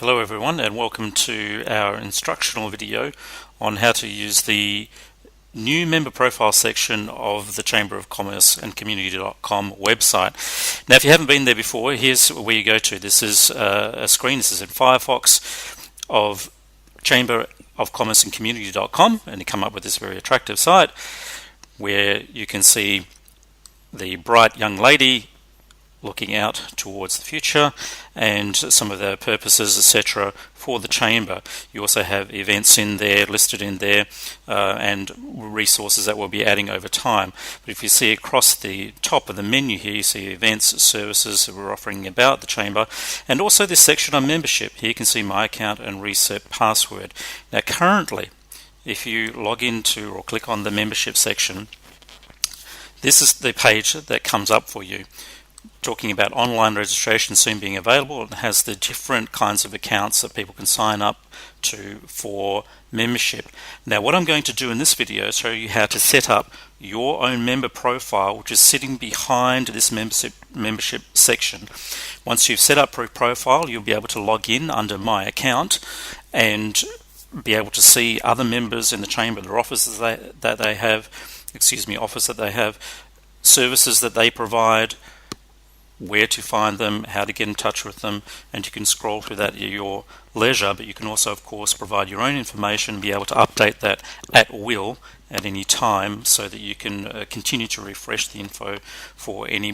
Hello everyone, and welcome to our instructional video on how to use the new member profile section of the Chamber of Commerce and Community.com website. Now if you haven't been there before, here's where you go to. This is a screen, this is in Firefox of Chamber of Commerce and Community.com, and you come up with this very attractive site where you can see the bright young lady looking out towards the future and some of the purposes, etc., for the chamber. You also have events in there, listed in there, and resources that we'll be adding over time. But if you see across the top of the menu here, you see events, services that we're offering about the chamber, and also this section on membership. Here you can see my account and reset password. Now currently, if you log into or click on the membership section, this is the page that comes up for you, talking about online registration soon being available. It has the different kinds of accounts that people can sign up to for membership. Now what I'm going to do in this video is show you how to set up your own member profile, which is sitting behind this membership section. Once you've set up your profile, you'll be able to log in under my account and be able to see other members in the chamber, their offices that they have, services that they provide, where to find them, how to get in touch with them, and you can scroll through that at your leisure. But you can also, of course, provide your own information, be able to update that at will at any time, so that you can continue to refresh the info for any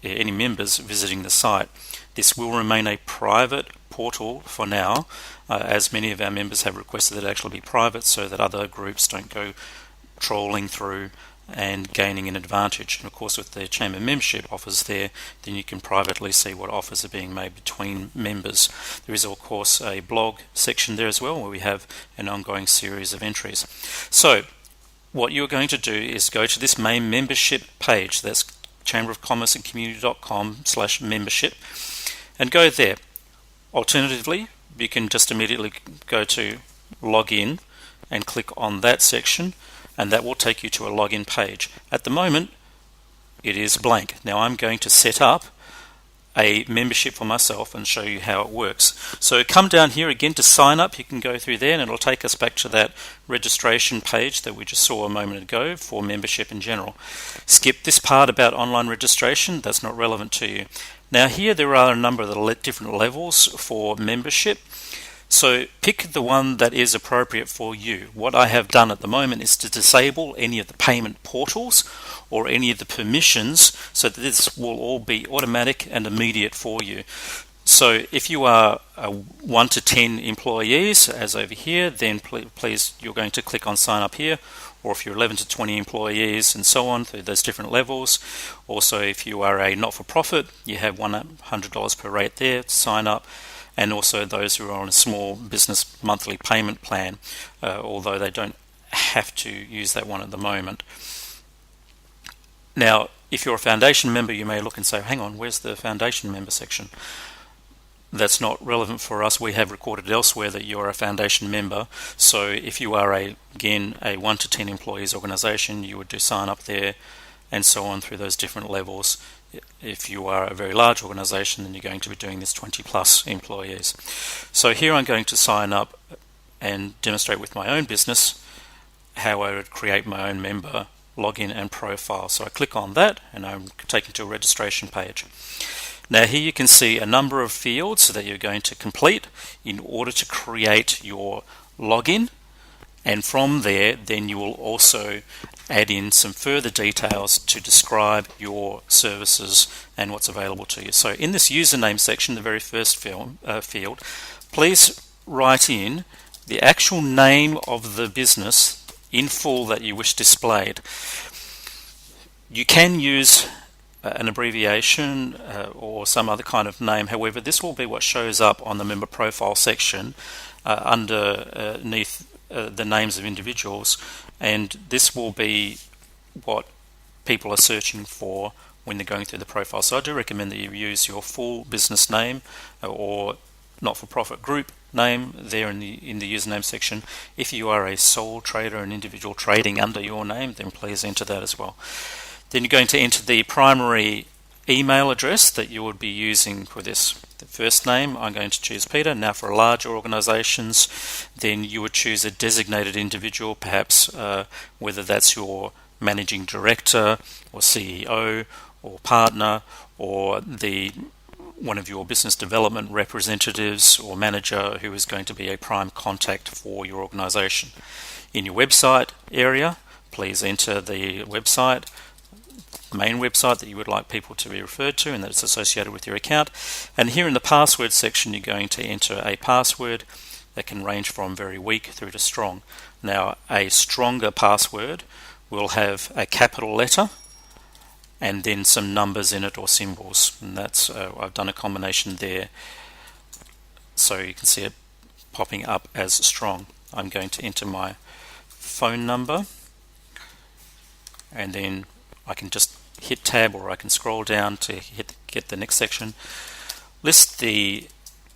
members visiting the site. This will remain a private portal for now, as many of our members have requested that it actually be private, so that other groups don't go trawling through and gaining an advantage. And of course, with the chamber membership offers there, then you can privately see what offers are being made between members. There is of course a blog section there as well, where we have an ongoing series of entries. So what you're going to do is go to this main membership page, that's Chamber of Commerce and Community.com/membership, and go there. Alternatively, you can just immediately go to login and click on that section, and that will take you to a login page. At the moment, it is blank. Now I'm going to set up a membership for myself and show you how it works. So come down here again to sign up. You can go through there and it'll take us back to that registration page that we just saw a moment ago for membership in general. Skip this part about online registration, that's not relevant to you. Now here there are a number of the different levels for membership. So pick the one that is appropriate for you. What I have done at the moment is to disable any of the payment portals or any of the permissions, so that this will all be automatic and immediate for you. So if you are 1 to 10 employees, as over here, then please you're going to click on sign up here. Or if you're 11 to 20 employees and so on, through those different levels. Also, if you are a not-for-profit, you have $100 per rate there to sign up. And also those who are on a small business monthly payment plan, although they don't have to use that one at the moment. Now, if you're a foundation member, you may look and say, hang on, where's the foundation member section? That's not relevant for us. We have recorded elsewhere that you're a foundation member. So if you are again a 1 to 10 employees organization, you would do sign up there and so on through those different levels. If you are a very large organization, then you're going to be doing this 20 plus employees. So here I'm going to sign up and demonstrate with my own business how I would create my own member login and profile. So I click on that and I'm taken to a registration page. Now here you can see a number of fields that you're going to complete in order to create your login, and from there then you will also add in some further details to describe your services and what's available to you. So in this username section, the very first field, please write in the actual name of the business in full that you wish displayed. You can use an abbreviation or some other kind of name. However, this will be what shows up on the member profile section underneath the names of individuals, and this will be what people are searching for when they're going through the profile. So I do recommend that you use your full business name or not-for-profit group name there in the username section. If you are a sole trader, an individual trading under your name, then please enter that as well. Then you're going to enter the primary email address that you would be using for this. The first name, I'm going to choose Peter. Now for larger organisations, then you would choose a designated individual, perhaps whether that's your managing director or CEO or partner or one of your business development representatives or manager who is going to be a prime contact for your organisation. In your website area, please enter the website, main website that you would like people to be referred to and that it's associated with your account. And here in the password section, you're going to enter a password that can range from very weak through to strong. Now, a stronger password will have a capital letter and then some numbers in it or symbols, and that's I've done a combination there so you can see it popping up as strong. I'm going to enter my phone number, and then I can just hit tab, or I can scroll down to get the next section. List the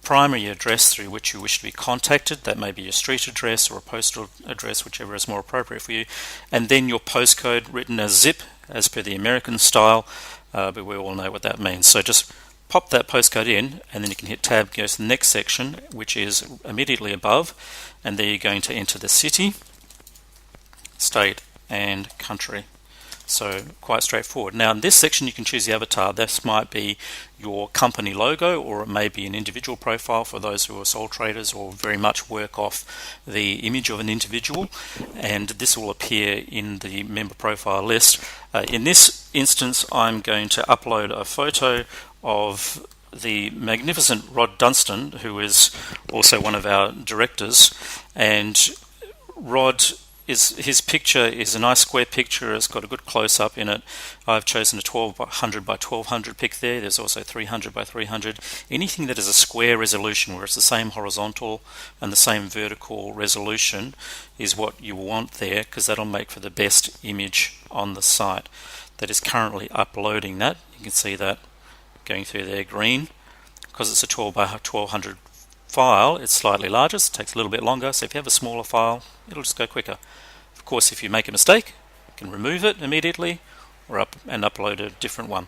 primary address through which you wish to be contacted. That may be your street address or a postal address, whichever is more appropriate for you, and then your postcode written as zip as per the American style, but we all know what that means. So just pop that postcode in, and then you can hit tab, go to the next section, which is immediately above, and there you're going to enter the city, state and country. So quite straightforward. Now in this section you can choose the avatar. This might be your company logo, or it may be an individual profile for those who are sole traders or very much work off the image of an individual, and this will appear in the member profile list. In this instance I'm going to upload a photo of the magnificent Rod Dunstan, who is also one of our directors, and Rod his picture is a nice square picture. It's got a good close-up in it. I've chosen a 1200 by 1200 pic there. There's also 300 by 300. Anything that is a square resolution where it's the same horizontal and the same vertical resolution is what you want there, because that'll make for the best image on the site. That is currently uploading that. You can see that going through there green. Because it's a 12 by 1200 file, it's slightly larger, so it takes a little bit longer. So if you have a smaller file, it'll just go quicker. Of course, if you make a mistake, you can remove it immediately or upload a different one.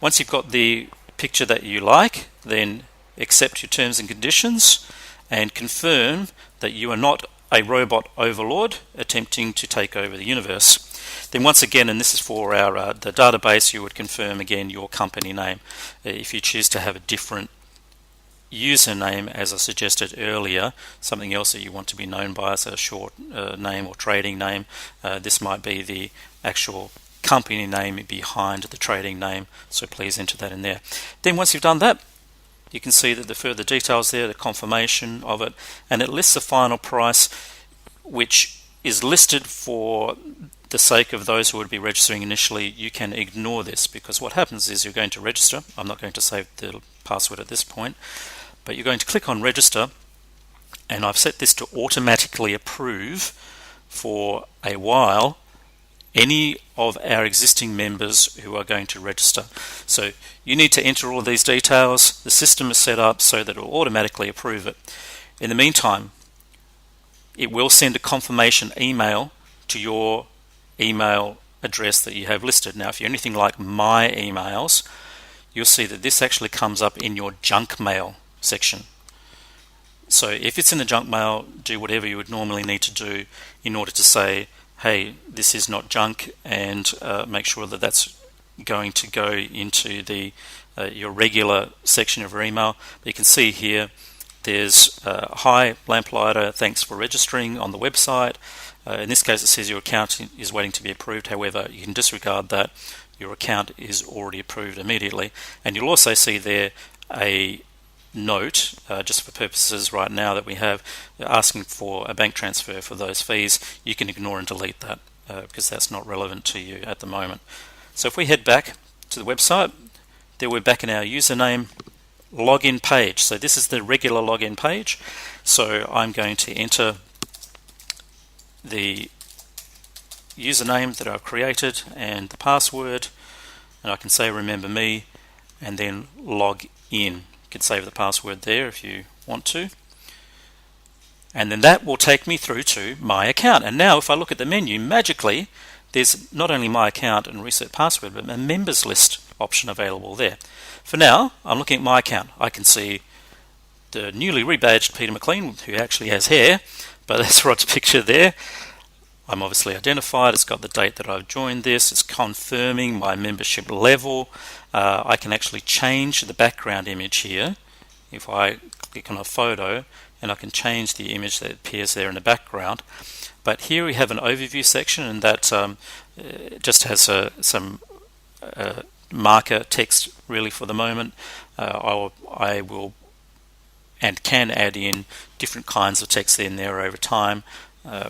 Once you've got the picture that you like, then accept your terms and conditions and confirm that you are not a robot overlord attempting to take over the universe. Then once again, and this is for our the database, you would confirm again your company name. If you choose to have a different username, as I suggested earlier, something else that you want to be known by as a short name or trading name, this might be the actual company name behind the trading name, so please enter that in there. Then once you've done that, you can see that the further details there, the confirmation of it, and it lists the final price, which is listed for the sake of those who would be registering initially. You can ignore this, because what happens is you're going to register. I'm not going to save the password at this point, but you're going to click on register, and I've set this to automatically approve for a while any of our existing members who are going to register. So you need to enter all of these details. The system is set up so that it will automatically approve it. In the meantime, it will send a confirmation email to your email address that you have listed. Now, if you're anything like my emails, you'll see that this actually comes up in your junk mail section. So if it's in the junk mail, do whatever you would normally need to do in order to say, hey, this is not junk, and make sure that that's going to go into the your regular section of your email. But you can see here there's hi Lamplighter, thanks for registering on the website. In this case it says your account is waiting to be approved. However, you can disregard that. Your account is already approved immediately, and you'll also see there a note, just for purposes right now that we have, asking for a bank transfer for those fees. You can ignore and delete that because that's not relevant to you at the moment. So if we head back to the website, there we're back in our username login page. So this is the regular login page. So I'm going to enter the username that I've created and the password, and I can say remember me and then log in. You can save the password there if you want to, and then that will take me through to my account. And now if I look at the menu, magically there's not only my account and reset password, but a members list option available there. For now, I'm looking at my account. I can see the newly rebadged Peter McLean, who actually has hair, but that's Rod's picture there. I'm obviously identified. It's got the date that I've joined this. It's confirming my membership level. I can actually change the background image here if I click on a photo, and I can change the image that appears there in the background. But here we have an overview section, and that just has some marker text really for the moment. I will and can add in different kinds of text in there over time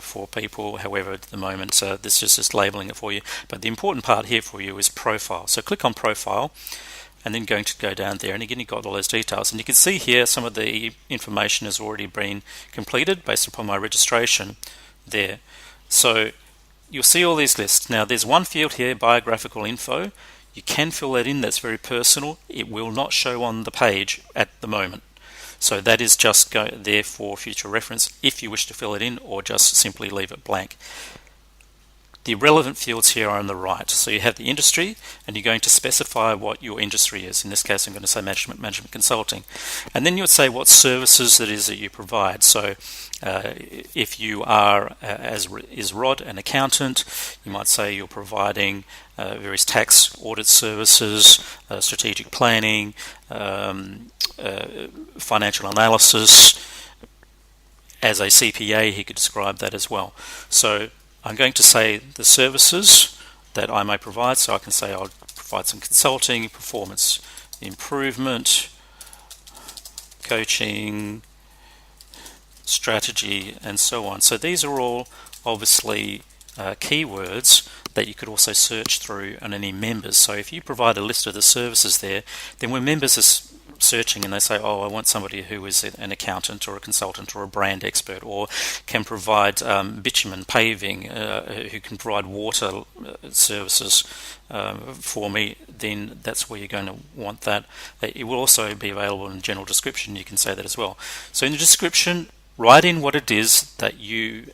for people. However, at the moment this is just labeling it for you. But the important part here for you is profile. So click on profile, and then going to go down there, and again you've got all those details, and you can see here some of the information has already been completed based upon my registration there. So you'll see all these lists. Now there's one field here, biographical info. You can fill that in. That's very personal. It will not show on the page at the moment. So that is just there for future reference if you wish to fill it in, or just simply leave it blank. The relevant fields here are on the right. So you have the industry, and you're going to specify what your industry is. In this case, I'm going to say management consulting. And then you would say what services it is that you provide. So if you are, as is Rod, an accountant, you might say you're providing various tax audit services, strategic planning, financial analysis. As a CPA, he could describe that as well. So I'm going to say the services that I may provide. So I can say I'll provide some consulting, performance improvement, coaching, strategy, and so on. So these are all obviously keywords that you could also search through on any members. So if you provide a list of the services there, then when members are searching and they say, oh, I want somebody who is an accountant or a consultant or a brand expert, or can provide bitumen paving, who can provide water services for me, then that's where you're going to want that. It will also be available in general description. You can say that as well. So in the description, write in what it is that you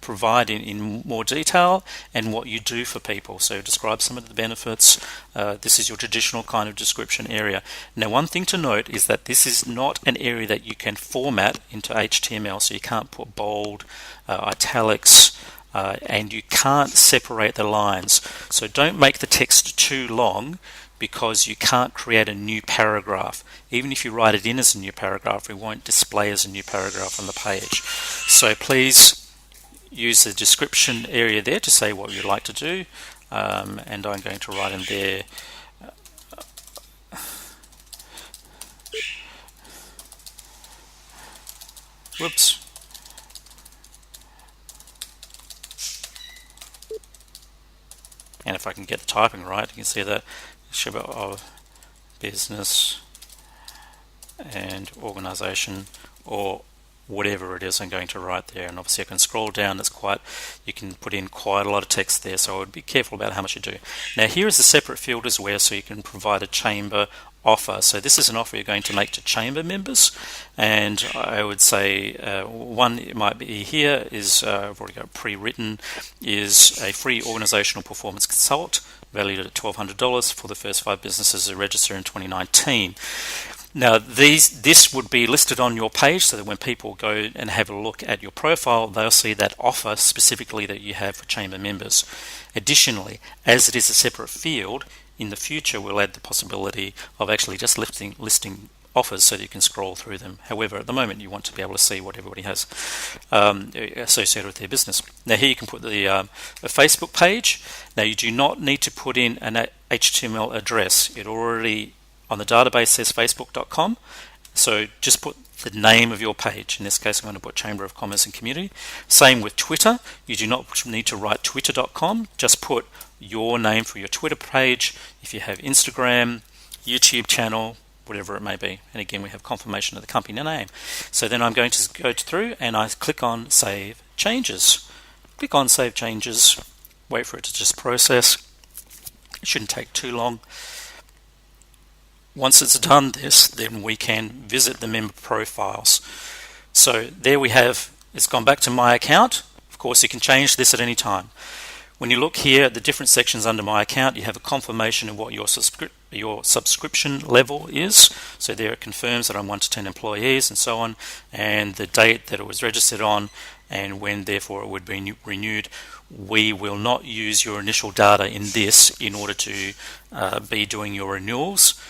provide in more detail and what you do for people. So describe some of the benefits. This is your traditional kind of description area. Now, one thing to note is that this is not an area that you can format into HTML, so you can't put bold, italics, and you can't separate the lines. So don't make the text too long, because you can't create a new paragraph. Even if you write it in as a new paragraph, it won't display as a new paragraph on the page. So please use the description area there to say what you'd like to do, and I'm going to write in there whoops. And if I can get the typing right, you can see that of business and organization, or whatever it is I'm going to write there. And obviously I can scroll down. You can put in quite a lot of text there, so I would be careful about how much you do. Now here is a separate field as well, so you can provide a chamber offer. So this is an offer you're going to make to chamber members, and I would say one it might be here is I've already got pre-written, is a free organizational performance consult valued at $1,200 for the first 5 businesses that register in 2019. Now this would be listed on your page, so that when people go and have a look at your profile, they'll see that offer specifically that you have for chamber members. Additionally, as it is a separate field, in the future we'll add the possibility of actually just listing offers so that you can scroll through them. However, at the moment you want to be able to see what everybody has associated with their business. Now here you can put a Facebook page. Now you do not need to put in an HTML address. It already on the database says facebook.com, so just put the name of your page. In this case I'm going to put Chamber of Commerce and Community. Same with Twitter. You do not need to write twitter.com, just put your name for your Twitter page. If you have Instagram, YouTube channel, whatever it may be. And again, we have confirmation of the company name. So then I'm going to go through and I click on Save Changes. Click on Save Changes, wait for it to just process. It shouldn't take too long. Once it's done this, then we can visit the member profiles. So there we have, it's gone back to my account. Of course, you can change this at any time. When you look here at the different sections under My Account, you have a confirmation of what your subscription level is. So there it confirms that I'm 1 to 10 employees and so on, and the date that it was registered on, and when therefore it would be renewed. We will not use your initial data in this in order to be doing your renewals.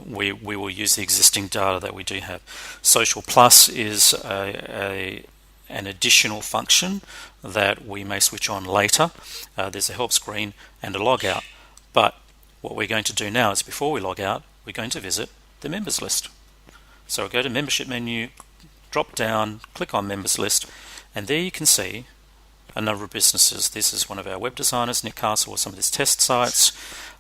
We will use the existing data that we do have. Social Plus is an additional function that we may switch on later. There's a help screen and a log out, but what we're going to do now is, before we log out, we're going to visit the members list. So go to membership menu, drop down, click on members list, and there you can see a number of businesses. This is one of our web designers, Nick Castle, with some of his test sites.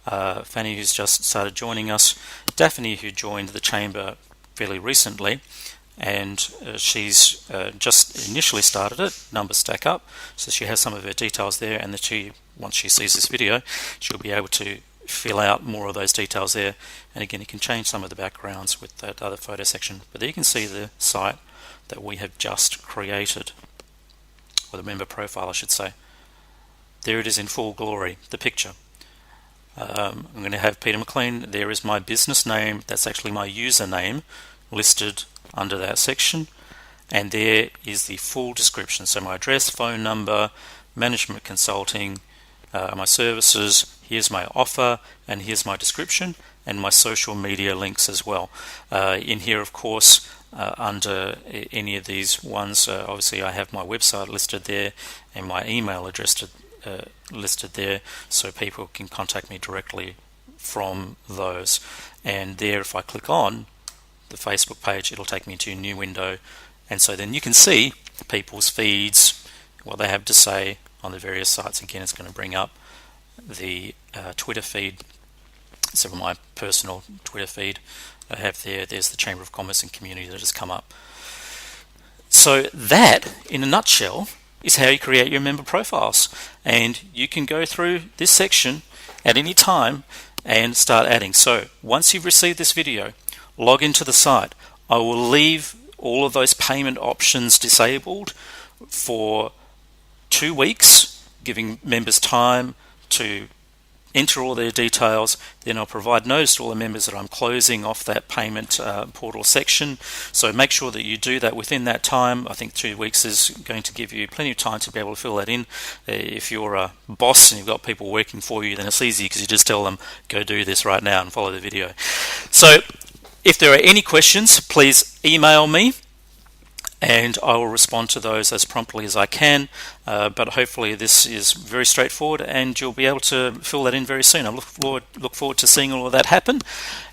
Fanny, who's just started joining us. Daphne, who joined the chamber fairly recently, and she's just initially started it. Numbers stack up, so she has some of her details there, and that once she sees this video, she'll be able to fill out more of those details there. And again, you can change some of the backgrounds with that other photo section. But there you can see the site that we have just created, or the member profile I should say. There it is in full glory, the picture. I'm going to have Peter McLean. There is my business name, that's actually my username, listed under that section, and there is the full description. So my address, phone number, management consulting, my services, here's my offer, and here's my description, and my social media links as well. In here, of course, under any of these ones, obviously I have my website listed there and my email address listed there, so people can contact me directly from those. And there, if I click on the Facebook page, it'll take me to a new window, and so then you can see people's feeds, what they have to say on the various sites. Again, it's going to bring up the Twitter feed. So my personal Twitter feed I have there's the Chamber of Commerce and Community that has come up. So that, in a nutshell, is how you create your member profiles, and you can go through this section at any time and start adding. So once you've received this video, log into the site. I will leave all of those payment options disabled for 2 weeks, giving members time to enter all their details. Then I'll provide notice to all the members that I'm closing off that payment portal section. So make sure that you do that within that time. I think 2 weeks is going to give you plenty of time to be able to fill that in. If you're a boss and you've got people working for you, then it's easy, because you just tell them, go do this right now and follow the video. So if there are any questions, please email me, and I will respond to those as promptly as I can. But hopefully this is very straightforward, and you'll be able to fill that in very soon. I look forward to seeing all of that happen,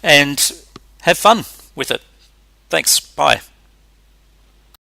and have fun with it. Thanks. Bye.